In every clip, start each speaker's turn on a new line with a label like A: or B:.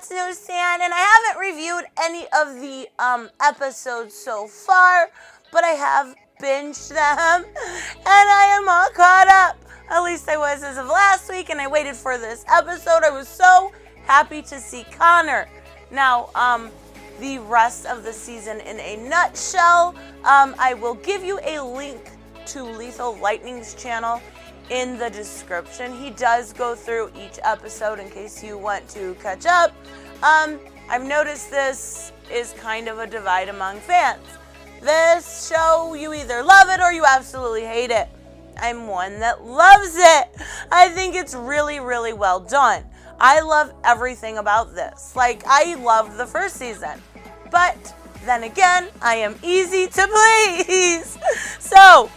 A: it's NewsStand, and I haven't reviewed any of the episodes so far, but I have binged them, and I am all caught up. At least I was as of last week, and I waited for this episode. I was so happy to see Connor. Now, the rest of the season in a nutshell, I will give you a link to Lethal Lightning's channel in the description. He does go through each episode in case you want to catch up. I've noticed this is kind of a divide among fans. This show, you either love it or you absolutely hate it. I'm one that loves it. I think it's really, really well done. I love everything about this. Like, I loved the first season. But then again, I am easy to please. So,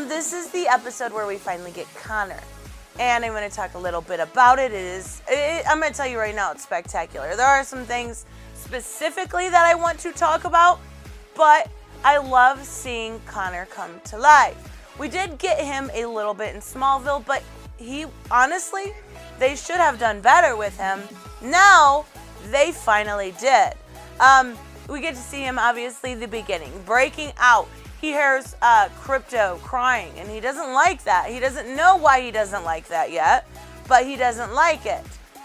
A: this is the episode where we finally get Connor. And I'm going to talk a little bit about it. I'm going to tell you right now, it's spectacular. There are some things specifically that I want to talk about, but I love seeing Connor come to life. We did get him a little bit in Smallville, but honestly, they should have done better with him. Now, they finally did. We get to see him, obviously, the beginning, breaking out. He hears Krypto crying, and he doesn't like that. He doesn't know why he doesn't like that yet, but he doesn't like it.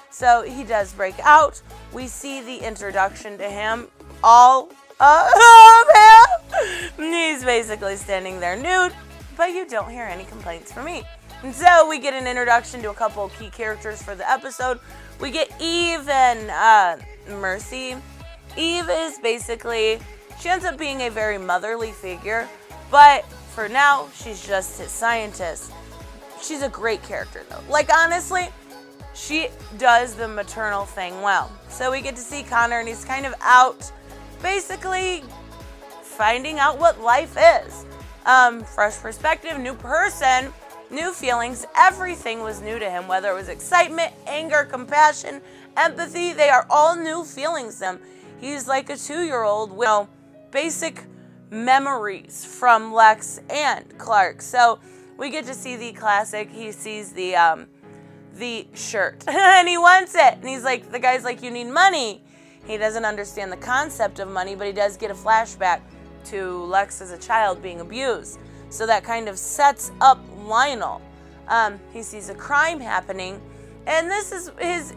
A: So he does break out. We see the introduction to him, all of him. He's basically standing there nude, but you don't hear any complaints from me. And so we get an introduction to a couple of key characters for the episode. We get Eve and Mercy. Eve is basically, she ends up being a very motherly figure, but for now, she's just his scientist. She's a great character, though. Like, honestly, she does the maternal thing well. So we get to see Connor, and he's kind of out, basically finding out what life is. Fresh perspective, new person, new feelings. Everything was new to him, whether it was excitement, anger, compassion, empathy. They are all new feelings to him. He's like a 2-year-old with basic memories from Lex and Clark. So we get to see the classic. He sees the shirt and he wants it. And he's like, the guy's like, you need money. He doesn't understand the concept of money, but he does get a flashback to Lex as a child being abused. So that kind of sets up Lionel. He sees a crime happening, and this is his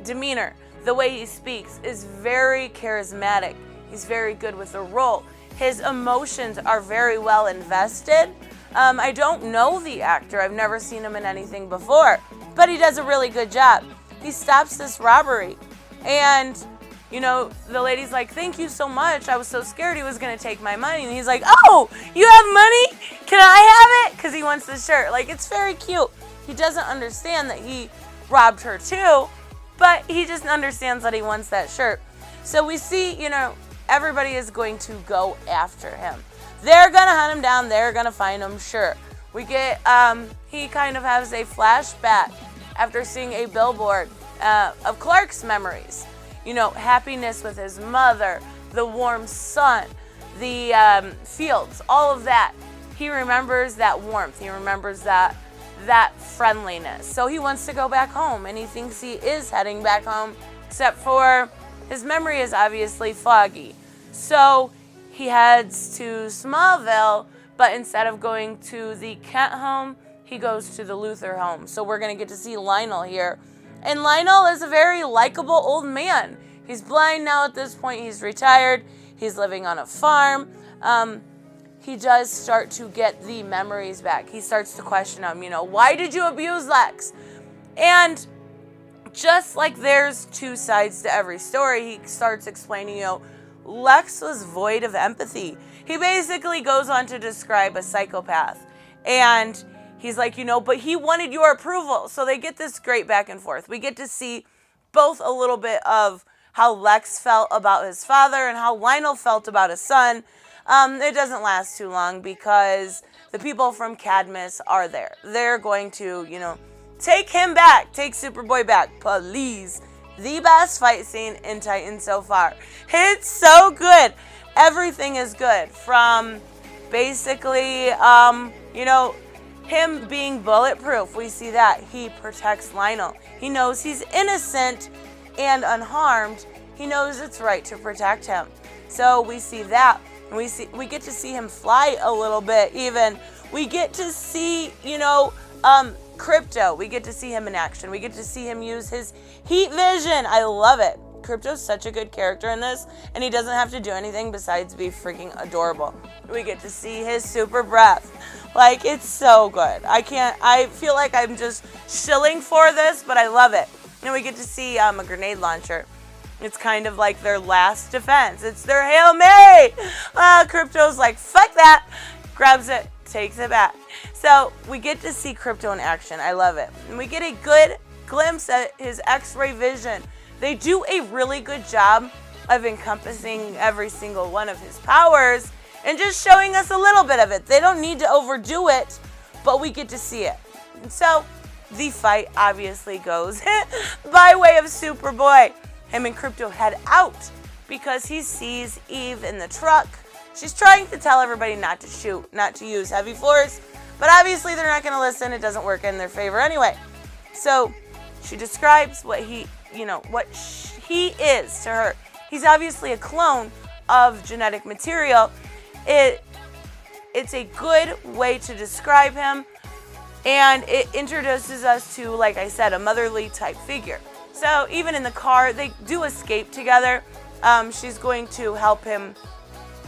A: demeanor. The way he speaks is very charismatic. He's very good with the role. His emotions are very well invested. I don't know the actor. I've never seen him in anything before, but he does a really good job. He stops this robbery, and the lady's like, thank you so much. I was so scared he was going to take my money. And he's like, oh, you have money? Can I have it? Because he wants the shirt. Like, it's very cute. He doesn't understand that he robbed her too, but he just understands that he wants that shirt. So we see, everybody is going to go after him. They're going to hunt him down. They're going to find him, sure. We get, he kind of has a flashback after seeing a billboard of Clark's memories. Happiness with his mother, the warm sun, the fields, all of that. He remembers that warmth. He remembers that friendliness. So he wants to go back home, and he thinks he is heading back home, except for his memory is obviously foggy. So he heads to Smallville, but instead of going to the Kent home, he goes to the Luther home. So we're going to get to see Lionel here. And Lionel is a very likable old man. He's blind now at this point. He's retired. He's living on a farm. He does start to get the memories back. He starts to question him, why did you abuse Lex? And just like there's two sides to every story, he starts explaining, Lex was void of empathy. He basically goes on to describe a psychopath. And he's like, but he wanted your approval. So they get this great back and forth. We get to see both a little bit of how Lex felt about his father and how Lionel felt about his son. It doesn't last too long because the people from Cadmus are there. They're going to, take him back. Take Superboy back, please. The best fight scene in Titan so far. It's so good. Everything is good. From basically, him being bulletproof. We see that. He protects Lionel. He knows he's innocent, and unharmed, he knows it's right to protect him. So we see that. We get to see him fly a little bit even. We get to see, Krypto. We get to see him in action. We get to see him use his heat vision. I love it. Krypto's such a good character in this, and he doesn't have to do anything besides be freaking adorable. We get to see his super breath. Like, it's so good. I feel like I'm just shilling for this, but I love it. And we get to see a grenade launcher. It's kind of like their last defense. It's their Hail Mary. Krypto's like, fuck that. Grabs it, takes it back. So we get to see Krypto in action. I love it. And we get a good glimpse at his X-ray vision. They do a really good job of encompassing every single one of his powers and just showing us a little bit of it. They don't need to overdo it, but we get to see it. And so the fight obviously goes by way of Superboy. Him and Krypto head out because he sees Eve in the truck. She's trying to tell everybody not to shoot, not to use heavy force, but obviously they're not going to listen. It doesn't work in their favor anyway. So she describes what he is to her. He's obviously a clone of genetic material. It's a good way to describe him, and it introduces us to, like I said, a motherly type figure. So even in the car, they do escape together. She's going to help him,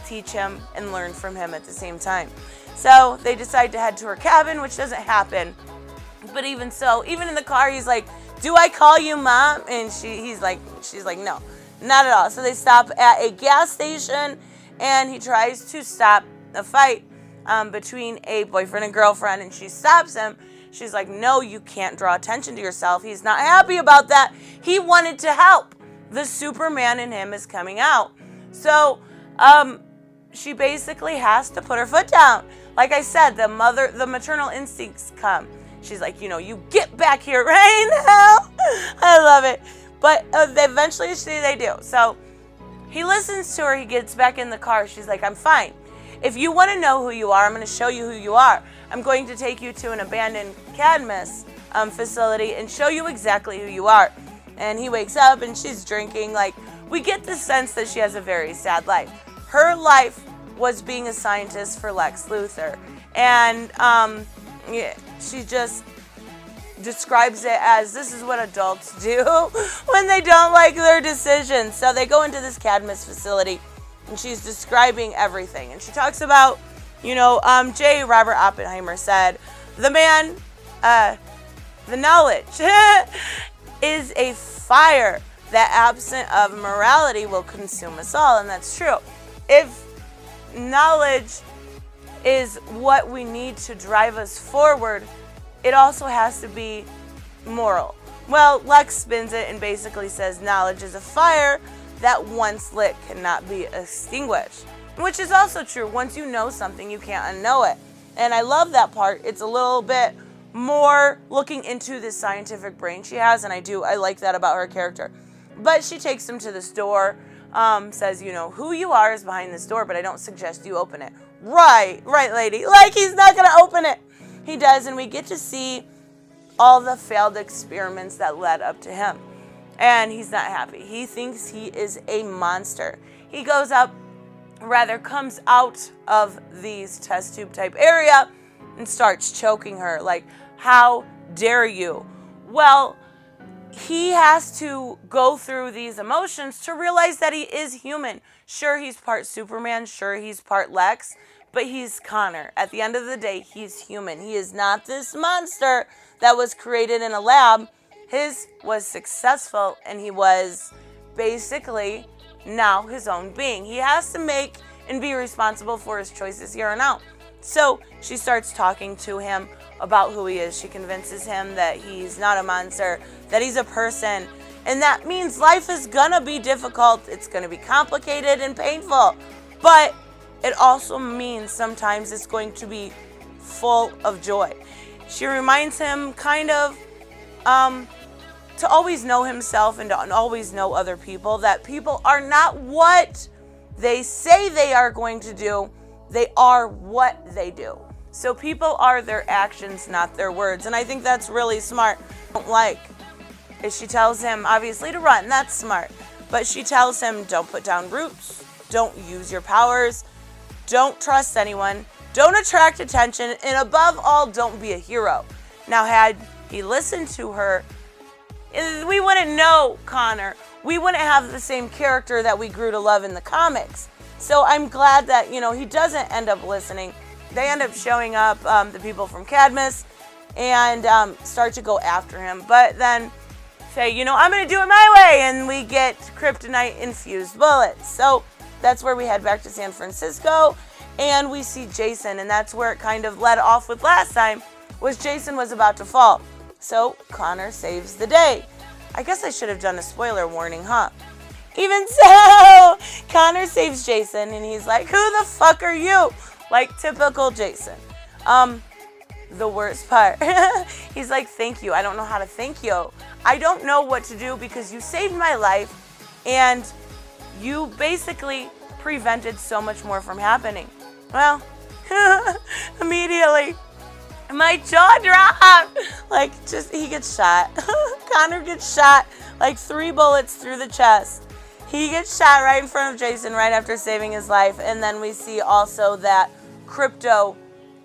A: teach him, and learn from him at the same time. So they decide to head to her cabin, which doesn't happen. But even so, even in the car, he's like, do I call you mom? And she's like, no, not at all. So they stop at a gas station, and he tries to stop a fight between a boyfriend and girlfriend, and she stops him. She's like, no, you can't draw attention to yourself. He's not happy about that. He wanted to help. The Superman in him is coming out. So she basically has to put her foot down. Like I said, the maternal instincts come. She's like, you get back here right now. I love it. But eventually they do. So he listens to her. He gets back in the car. She's like, I'm fine. If you want to know who you are, I'm going to show you who you are. I'm going to take you to an abandoned Cadmus facility and show you exactly who you are. And he wakes up and she's drinking. Like, we get the sense that she has a very sad life. Her life was being a scientist for Lex Luthor. And she just describes it as this is what adults do when they don't like their decisions. So they go into this Cadmus facility, and she's describing everything. And she talks about, J. Robert Oppenheimer said, the knowledge is a fire that absent of morality will consume us all. And that's true. If knowledge is what we need to drive us forward, it also has to be moral. Well, Lex spins it and basically says knowledge is a fire that once lit cannot be extinguished, which is also true. Once you know something, you can't unknow it. And I love that part. It's a little bit more looking into the scientific brain she has, and I like that about her character. But she takes him to this door, says, who you are is behind this door, but I don't suggest you open it. Right, lady. Like, he's not going to open it. He does, and we get to see all the failed experiments that led up to him. And he's not happy. He thinks he is a monster. He comes out of these test tube type area and starts choking her. Like, how dare you? Well, he has to go through these emotions to realize that he is human. Sure, he's part Superman. Sure, he's part Lex. But he's Connor. At the end of the day, he's human. He is not this monster that was created in a lab. His was successful, and he was basically now his own being. He has to make and be responsible for his choices here and now. So she starts talking to him about who he is. She convinces him that he's not a monster, that he's a person. And that means life is gonna be difficult. It's gonna be complicated and painful. But it also means sometimes it's going to be full of joy. She reminds him kind of to always know himself and to always know other people, that people are not what they say they are going to do. They are what they do. So people are their actions, not their words. And I think that's really smart. I don't like is she tells him, obviously, to run. That's smart. But she tells him, don't put down roots. Don't use your powers. Don't trust anyone. Don't attract attention. And above all, don't be a hero. Now, had he listened to her, we wouldn't know Connor. We wouldn't have the same character that we grew to love in the comics. So I'm glad that, he doesn't end up listening. They end up showing up, the people from Cadmus, and start to go after him. But then say, I'm going to do it my way, and we get kryptonite-infused bullets. So that's where we head back to San Francisco, and we see Jason, and that's where it kind of led off with last time, was Jason was about to fall. So Connor saves the day. I guess I should have done a spoiler warning, huh? Even so, Connor saves Jason, and he's like, who the fuck are you? Like typical Jason. The worst part. He's like, thank you. I don't know how to thank you. I don't know what to do because you saved my life, and you basically prevented so much more from happening. Well, immediately, my jaw dropped. He gets shot. Connor gets shot, 3 bullets through the chest. He gets shot right in front of Jason right after saving his life. And then we see also that Krypto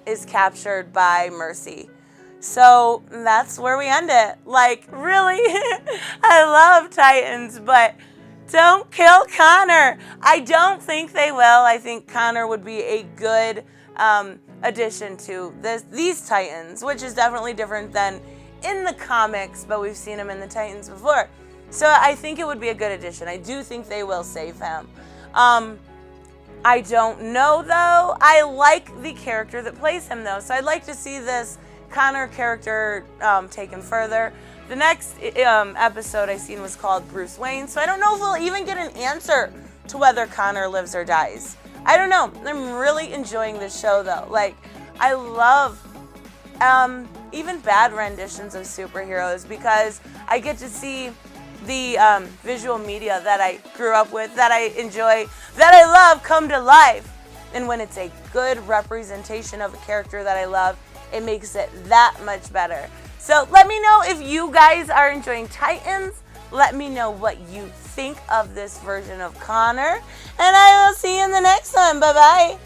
A: is captured by Mercy. So that's where we end it. Really? I love Titans, but don't kill Connor. I don't think they will. I think Connor would be a good addition to these Titans, which is definitely different than in the comics, but we've seen him in the Titans before. So I think it would be a good addition. I do think they will save him. I don't know, though. I like the character that plays him, though. So I'd like to see this Connor character taken further. The next episode I seen was called Bruce Wayne, so I don't know if we'll even get an answer to whether Connor lives or dies. I don't know. I'm really enjoying this show, though. I love even bad renditions of superheroes because I get to see the visual media that I grew up with, that I enjoy, that I love come to life. And when it's a good representation of a character that I love, it makes it that much better. So let me know if you guys are enjoying Titans. Let me know what you think of this version of Connor. And I will see you in the next one. Bye-bye.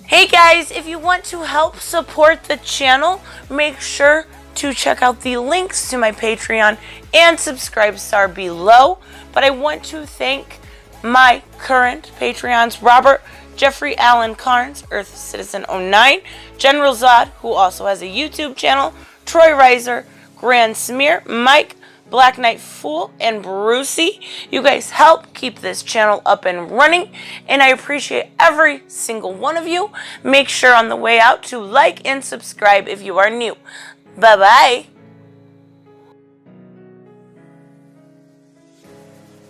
A: Hey guys, if you want to help support the channel, make sure to check out the links to my Patreon and subscribe star below. But I want to thank my current Patreons, Robert, Jeffrey Allen Carnes, Earth Citizen 09, General Zod, who also has a YouTube channel, Troy Reiser, Grand Smear, Mike, Black Knight Fool, and Brucey. You guys help keep this channel up and running, and I appreciate every single one of you. Make sure on the way out to like and subscribe if you are new. Bye-bye.